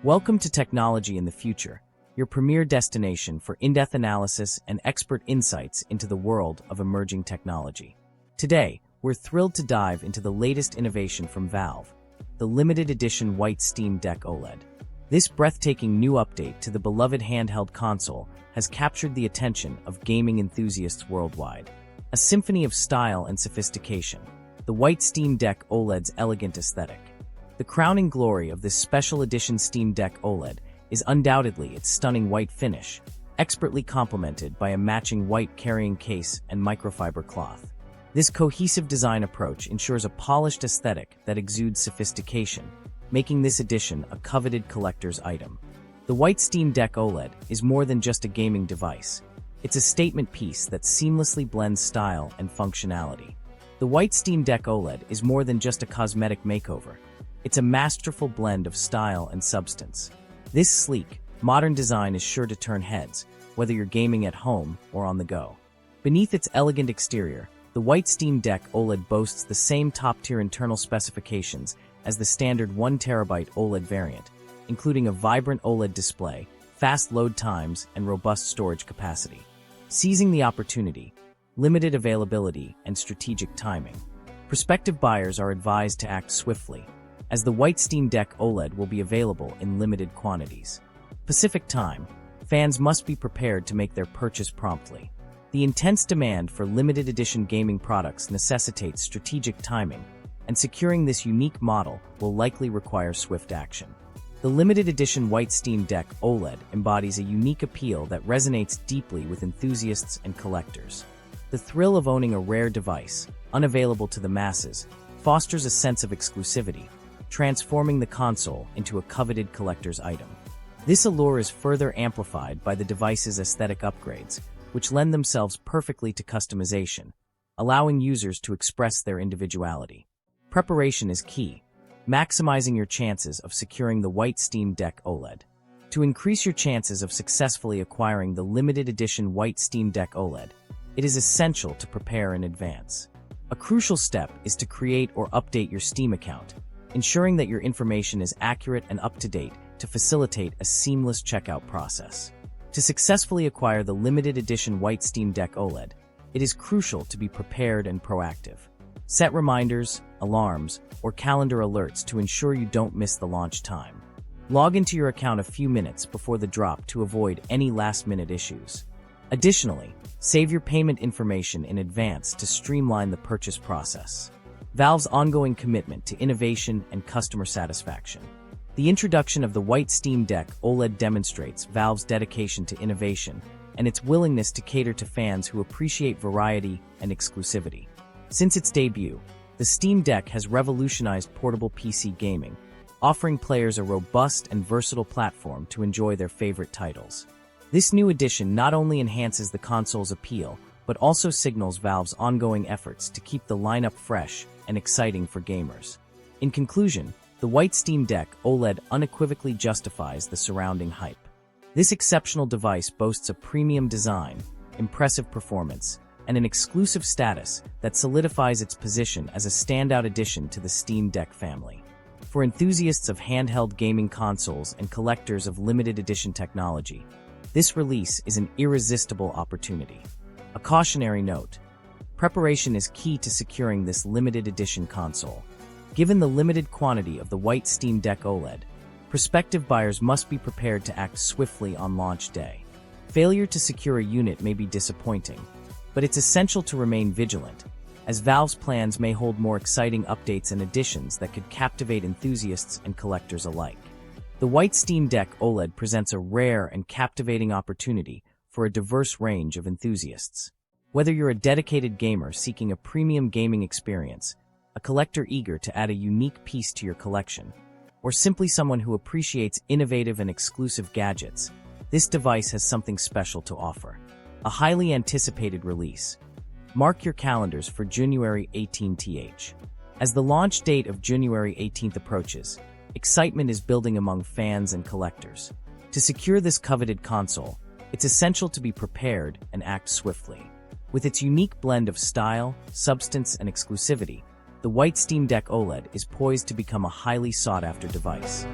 Welcome to Technology in the Future, your premier destination for in-depth analysis and expert insights into the world of emerging technology. Today, we're thrilled to dive into the latest innovation from Valve, the limited edition white Steam Deck OLED. This breathtaking new update to the beloved handheld console has captured the attention of gaming enthusiasts worldwide. A symphony of style and sophistication, the white Steam Deck OLED's elegant aesthetic. The crowning glory of this special edition Steam Deck OLED is undoubtedly its stunning white finish, expertly complemented by a matching white carrying case and microfiber cloth. This cohesive design approach ensures a polished aesthetic that exudes sophistication, making this edition a coveted collector's item. The white Steam Deck OLED is more than just a gaming device. It's a statement piece that seamlessly blends style and functionality. The white Steam Deck OLED is more than just a cosmetic makeover. It's a masterful blend of style and substance. This sleek, modern design is sure to turn heads, whether you're gaming at home or on the go. Beneath its elegant exterior, the white Steam Deck OLED boasts the same top-tier internal specifications as the standard 1TB OLED variant, including a vibrant OLED display, fast load times, and robust storage capacity. Seizing the opportunity, limited availability, and strategic timing. Prospective buyers are advised to act swiftly, as the white Steam Deck OLED will be available in limited quantities. Pacific time, fans must be prepared to make their purchase promptly. The intense demand for limited edition gaming products necessitates strategic timing, and securing this unique model will likely require swift action. The limited edition white Steam Deck OLED embodies a unique appeal that resonates deeply with enthusiasts and collectors. The thrill of owning a rare device, unavailable to the masses, fosters a sense of exclusivity, transforming the console into a coveted collector's item. This allure is further amplified by the device's aesthetic upgrades, which lend themselves perfectly to customization, allowing users to express their individuality. Preparation is key, maximizing your chances of securing the white Steam Deck OLED. To increase your chances of successfully acquiring the limited edition white Steam Deck OLED, it is essential to prepare in advance. A crucial step is to create or update your Steam account, ensuring that your information is accurate and up-to-date to facilitate a seamless checkout process. To successfully acquire the limited edition white Steam Deck OLED, it is crucial to be prepared and proactive. Set reminders, alarms, or calendar alerts to ensure you don't miss the launch time. Log into your account a few minutes before the drop to avoid any last-minute issues. Additionally, save your payment information in advance to streamline the purchase process. Valve's ongoing commitment to innovation and customer satisfaction. The introduction of the white Steam Deck OLED demonstrates Valve's dedication to innovation and its willingness to cater to fans who appreciate variety and exclusivity. Since its debut, the Steam Deck has revolutionized portable PC gaming, offering players a robust and versatile platform to enjoy their favorite titles. This new edition not only enhances the console's appeal, but also signals Valve's ongoing efforts to keep the lineup fresh and exciting for gamers. In conclusion, the white Steam Deck OLED unequivocally justifies the surrounding hype. This exceptional device boasts a premium design, impressive performance, and an exclusive status that solidifies its position as a standout addition to the Steam Deck family. For enthusiasts of handheld gaming consoles and collectors of limited edition technology, this release is an irresistible opportunity. A cautionary note: preparation is key to securing this limited edition console. Given the limited quantity of the white Steam Deck OLED, prospective buyers must be prepared to act swiftly on launch day. Failure to secure a unit may be disappointing, but it's essential to remain vigilant, as Valve's plans may hold more exciting updates and additions that could captivate enthusiasts and collectors alike. The white Steam Deck OLED presents a rare and captivating opportunity for a diverse range of enthusiasts. Whether you're a dedicated gamer seeking a premium gaming experience, a collector eager to add a unique piece to your collection, or simply someone who appreciates innovative and exclusive gadgets, this device has something special to offer. A highly anticipated release. Mark your calendars for January 18th. As the launch date of January 18th approaches, excitement is building among fans and collectors. To secure this coveted console, it's essential to be prepared and act swiftly. With its unique blend of style, substance, and exclusivity, the white Steam Deck OLED is poised to become a highly sought-after device.